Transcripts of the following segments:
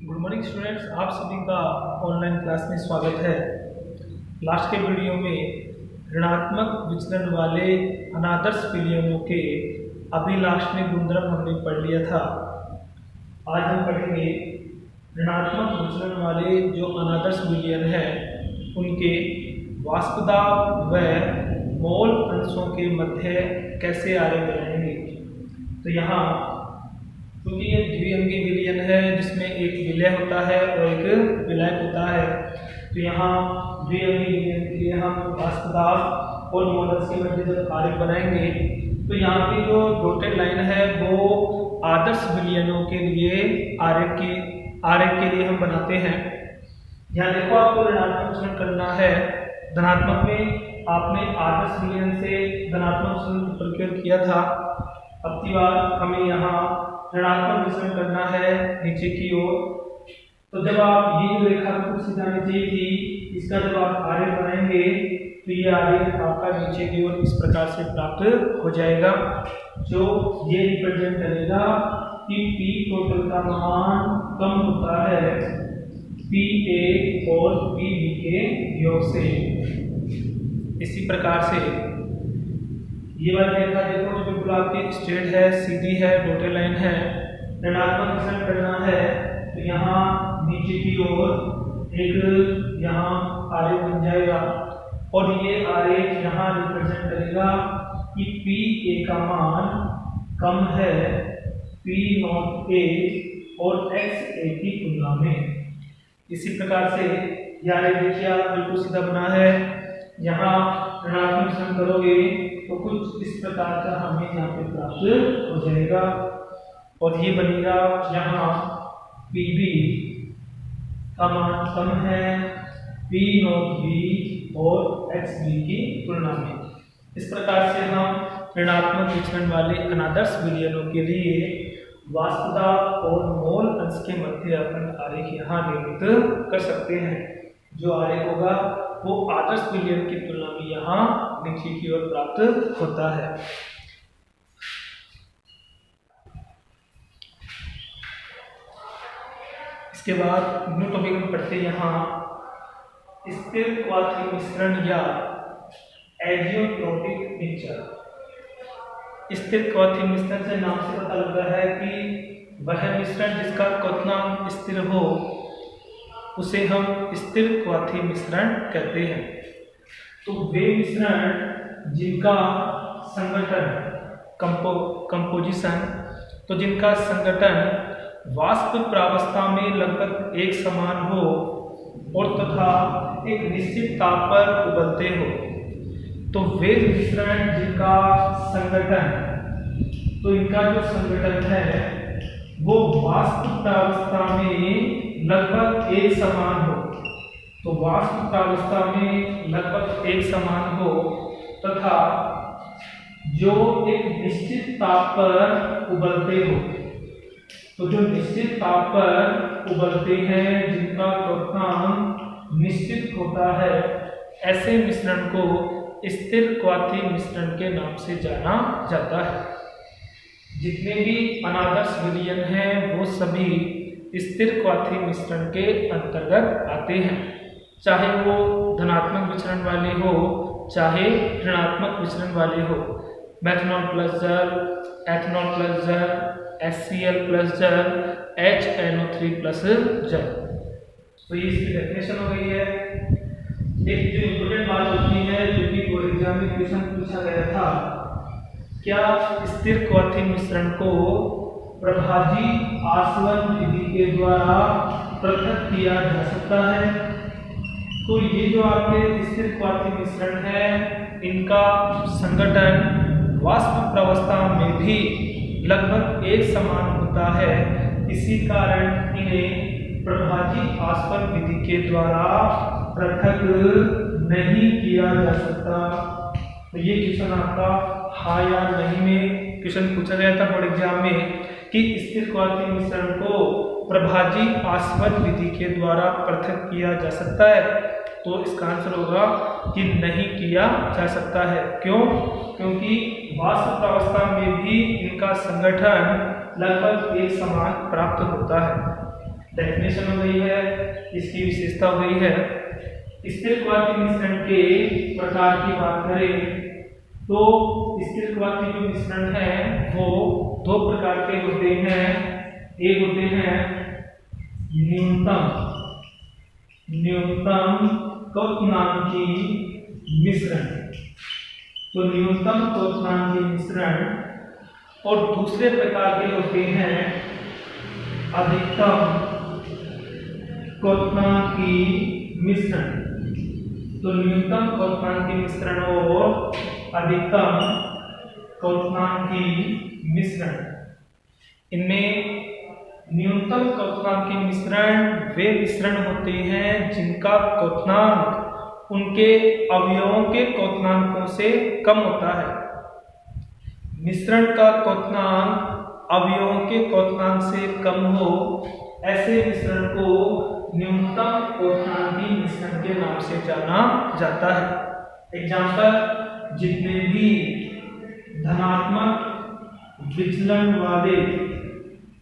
Good morning students, आप सभी का ऑनलाइन क्लास में स्वागत है। लास्ट के वीडियो में ऋणात्मक विचलन वाले अनादर्श विलयनों के अभिलाक्षणिक गुणधर्म हमने पढ़ लिया था। आज हम पढ़ेंगे ऋणात्मक विचलन वाले जो अनादर्श विलयन हैं उनके वाष्पदाब व मोल अंशों के मध्य कैसे आरेख बनाएंगे। तो यहाँ क्योंकि ये द्विअंगी विलयन है जिसमें एक विलय होता है और एक विलायक होता है, तो यहाँ द्विअंगी विलयन के लिए हम वाष्पदाब और मोल अंश के मध्य जब आरेख बनाएंगे तो यहाँ की जो डॉटेड लाइन है वो आदर्श विलयनों के लिए आरेख के लिए हम बनाते हैं। यहाँ देखो, आपको ऋणात्मक विचलन करना है। धनात्मक में आपने आदर्श विलयन से धनात्मक विचलन प्रयोग किया था। अब की बार हमें यहाँ ऋणात्मक विचलन करना है नीचे की ओर। तो जब आप ये जो रेखा को सीधा नीचे थी, इसका जब आप आरेख बनाएंगे तो ये आरेख आपका नीचे की ओर इस प्रकार से प्राप्त हो जाएगा, जो ये रिप्रेजेंट करेगा कि P टोटल का मान कम होता है PA और PB के योग से। इसी प्रकार से ये वाली रेखा देखो, जो बिल्कुल आपकी स्ट्रेट है, सीधी है, डॉटेड लाइन है। ऋणात्मक विचलन करना है तो यहाँ नीचे की ओर एक यहाँ आरेख बन जाएगा और ये आरेख यहाँ रिप्रेजेंट करेगा कि PA का मान कम है P0A और XA की तुलना में। इसी प्रकार से यह आरेख देखिए, आप बिल्कुल सीधा बना है। यहाँ ऋणात्मक विचलन करोगे तो कुछ इस प्रकार का हमें यहाँ पे प्राप्त हो जाएगा और ये बनेगा यहाँ PB का मान कम है P0B और XB की तुलना में। इस प्रकार से हम ऋणात्मक विचलन वाले अनादर्श विलयनों के लिए वाष्पदाब और मोल अंश के मध्य अपन आरेख यहाँ निर्मित कर सकते हैं। जो आरेख होगा वो आदर्श विलयन की तुलना में यहाँ नीचे की ओर प्राप्त होता है। इसके बाद न्यू टॉपिक हम पढ़ते हैं यहाँ स्थिर क्वाथी मिश्रण या एजियोट्रोपिक मिक्सचर। स्थिर क्वाथी मिश्रण से नाम से पता लगता है कि वह मिश्रण जिसका क्वथनांक स्थिर हो उसे हम स्थिर क्वाथी मिश्रण कहते हैं। तो वे मिश्रण जिनका संगठन कंपोजिशन, तो जिनका संगठन वाष्प प्रावस्था में लगभग एक समान हो और तथा एक निश्चित ताप पर उबलते हो, तो वे मिश्रण जिनका संगठन, तो इनका जो संगठन है वो वाष्प प्रावस्था में लगभग एक समान हो, तो वाष्प प्रावस्था में लगभग एक समान हो तथा जो एक निश्चित ताप पर उबलते हो, तो जो निश्चित ताप पर उबलते हैं जिनका क्वथनांक निश्चित होता है, ऐसे मिश्रण को स्थिर क्वाथी मिश्रण के नाम से जाना जाता है। जितने भी अनादर्श विलयन हैं वो सभी स्थिर क्वाथी मिश्रण के अंतर्गत आते हैं, चाहे वो धनात्मक विचलन वाले हो चाहे ऋणात्मक विचलन वाले हो। मेथनॉल प्लस जल, एथनॉल प्लस जल, HCl प्लस जल, HNO3 प्लस जल। तो ये इसकी डेफिनेशन हो गई है। एक जो इम्पोर्टेंट बात होती है जो कि बोर्ड एग्जाम में क्वेश्चन पूछा गया था, क्या स्थिर क्वाथी मिश्रण को प्रभाजी आसवन विधि के द्वारा पृथक किया जा सकता है। तो ये जो आपके स्थिर क्वाथी मिश्रण है इनका संगठन वाष्प प्रावस्था में भी लगभग एक समान होता है, इसी कारण इन्हें प्रभाजी आसवन विधि के द्वारा पृथक नहीं किया जा सकता। तो ये क्वेश्चन आपका हाँ या नहीं में क्वेश्चन पूछा गया था बोर्ड एग्जाम में कि स्थिर क्वाथी मिश्रण को प्रभाजी आसवन विधि के द्वारा पृथक किया जा सकता है। तो इसका आंसर होगा कि नहीं किया जा सकता है। क्यों? क्योंकि वाष्प प्रावस्था में भी इनका संगठन लगभग एक समान प्राप्त होता है। डेफिनेशन हो गई है, इसकी विशेषता हो गई है। स्थिर क्वार्क मिश्रण के प्रकार की बात करें तो स्थिर क्वार्क के जो मिश्रण है वो दो प्रकार के होते हैं। एक होते हैं न्यूनतम क्वथनांकी मिश्रण, तो न्यूनतम क्वथनांकी मिश्रण, और दूसरे प्रकार के होते हैं अधिकतम क्वथनांकी मिश्रण। तो न्यूनतम क्वथनांकी मिश्रण और अधिकतम क्वथनांकी मिश्रण, इनमें न्यूनतम क्वथनांकी मिश्रण वे मिश्रण होते हैं जिनका क्वथनांक उनके अवयवों के क्वथनांकों से कम होता है। मिश्रण का क्वथनांक अवयवों के क्वथनांक से कम हो, ऐसे मिश्रण को न्यूनतम क्वथनांकी मिश्रण के नाम से जाना जाता है। एग्जाम्पल, जितने भी धनात्मक विचलन वाले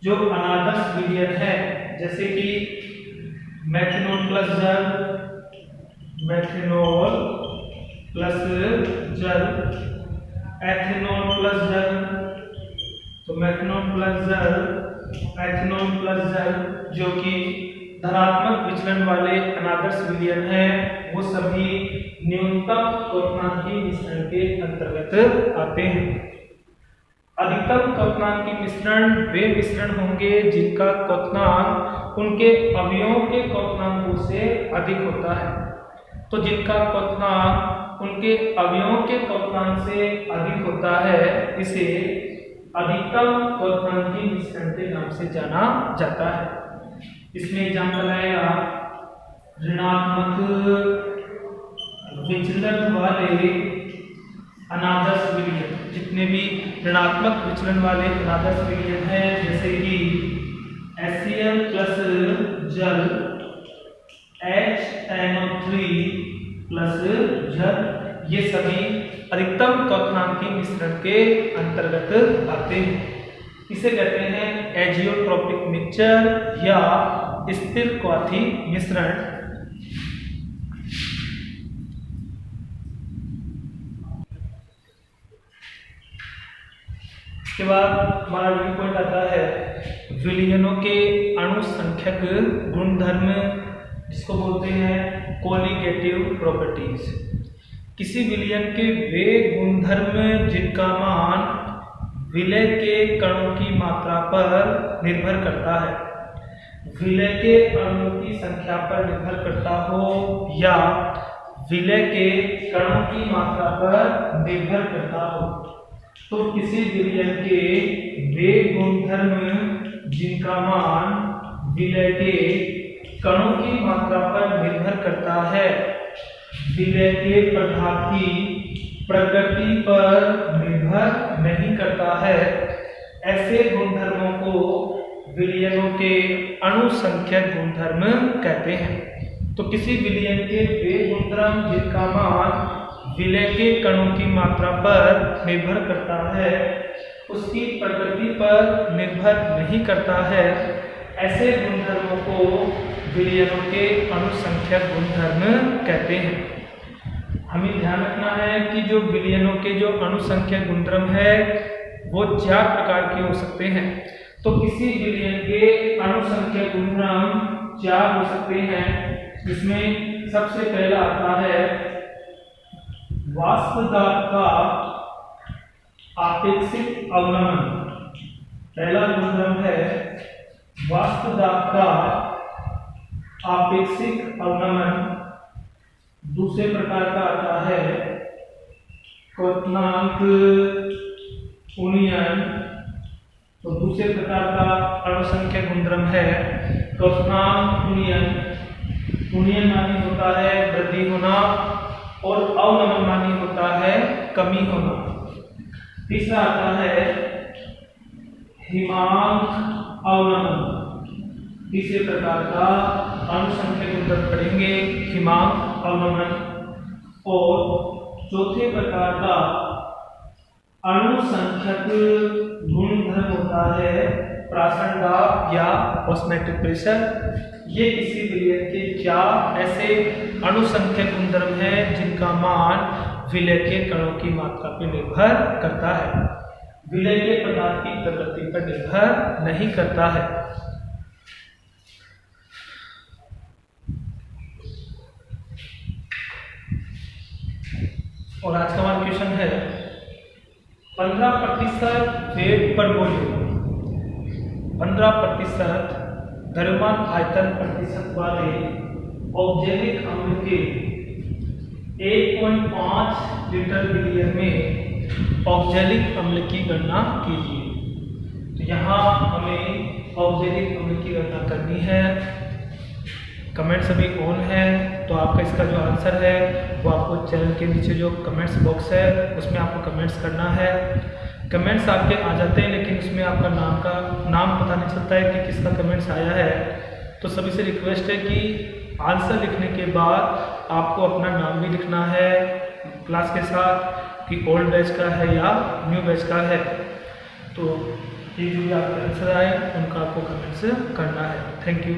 जो अनादर्श विलयन है, जैसे कि मेथनॉल प्लस जल, मेथनॉल प्लस जल, एथेनॉल प्लस जल, तो मेथनॉल प्लस जल, एथेनॉल प्लस जल, जो कि धनात्मक विचलन वाले अनादर्श विलयन है, वो सभी न्यूनतम क्वथनांकी मिश्रण के अंतर्गत आते हैं। अधिकतम क्वथनांकी मिश्रण वे मिश्रण होंगे जिनका क्वथनांक उनके अवयवों के क्वथनांकों से अधिक होता है। तो जिनका क्वथनांक उनके अवयवों के क्वथनांक से अधिक होता है, इसे अधिकतम क्वथनांकी मिश्रण के नाम से जाना जाता है। इसमें एग्जाम्पल आएगा ऋणात्मक विचलन वाले अनादर्श विलयन। जितने भी ऋणात्मक विचलन वाले अनादर्श विलयन हैं, जैसे कि HCl प्लस जल, HNO3 प्लस जल, ये सभी अधिकतम क्वथनांकी मिश्रण के अंतर्गत आते हैं। इसे कहते हैं एजियोट्रोपिक मिक्सचर या स्थिर क्वाथी मिश्रण। इसके बाद हमारा व्यू पॉइंट आता है विलयनों के अणुसंख्यक गुणधर्म, जिसको बोलते हैं कोलिगेटिव प्रॉपर्टीज। किसी विलयन के वे गुणधर्म जिनका मान विलय के कणों की मात्रा पर निर्भर करता है, विलय के अणुओं की संख्या पर निर्भर करता हो या विलय के कणों की मात्रा पर निर्भर करता हो, तो किसी विलयन के वे गुणधर्म जिनका मान विलय के कणों की मात्रा पर निर्भर करता है, विलय के पदार्थ की प्रकृति पर निर्भर नहीं करता है, ऐसे गुणधर्मों को विलयनों के अणुसंख्यक गुणधर्म कहते हैं। तो किसी विलयन के वे गुणधर्म जिनका मान विलय के कणों की मात्रा पर निर्भर करता है, उसकी प्रकृति पर निर्भर नहीं करता है, ऐसे गुणधर्मों को विलयनों के अणुसंख्यक गुणधर्म कहते हैं। हमें ध्यान रखना है कि जो विलयनों के जो अणुसंख्यक गुणधर्म है वो 4 प्रकार के हो सकते हैं। तो किसी विलयन के अणुसंख्यक गुणधर्म 4 हो सकते हैं, जिसमें सबसे पहला आता है वाष्प दाब का आपेक्षिक अवनमन। पहला गुणधर्म है वाष्प दाब का आपेक्षिक अवनमन। दूसरे प्रकार का आता है क्वथनांक उन्नयन। तो दूसरे प्रकार का अणुसंख्यक गुणधर्म है क्वथनांक उन्नयन। उन्नयन मानी होता है वृद्धि होना और अवनमन मानी होता है कमी होना। तीसरा आता है हिमांक अवनमन। तीसरे प्रकार का अणुसंख्यक गुणधर्म पढ़ेंगे हिमांक अवनमन। और चौथे प्रकार का अणुसंख्यक गुणधर्म होता है प्राशन दाब या ऑस्मोटिक प्रेशर। ये किसी विलय के 4 ऐसे अणुसंख्यक गुणधर्म हैं जिनका मान विलय के कणों की मात्रा पर निर्भर करता है, विलय के पदार्थ की प्रकृति पर निर्भर नहीं करता है। और आज का हमारा क्वेश्चन है 15% वेट पर वॉल्यूम, 15% द्रव्यमान आयतन प्रतिशत वाले औद्योगिक अम्ल के 1.5 लीटर विलियर में औद्योगिक अम्ल की गणना कीजिए। तो यहाँ हमें औद्योगिक अम्ल की गणना करनी है। कमेंट सभी ऑन है, तो आपका इसका जो आंसर है वो आपको चैनल के नीचे जो कमेंट्स बॉक्स है उसमें आपको कमेंट्स करना है। कमेंट्स आपके आ जाते हैं लेकिन उसमें आपका नाम पता नहीं चलता है कि किसका कमेंट्स आया है। तो सभी से रिक्वेस्ट है कि आंसर लिखने के बाद आपको अपना नाम भी लिखना है क्लास के साथ कि ओल्ड बैच का है या न्यू बैच का है। तो ये जो भी आपके आंसर आए उनका आपको कमेंट्स करना है। Thank you.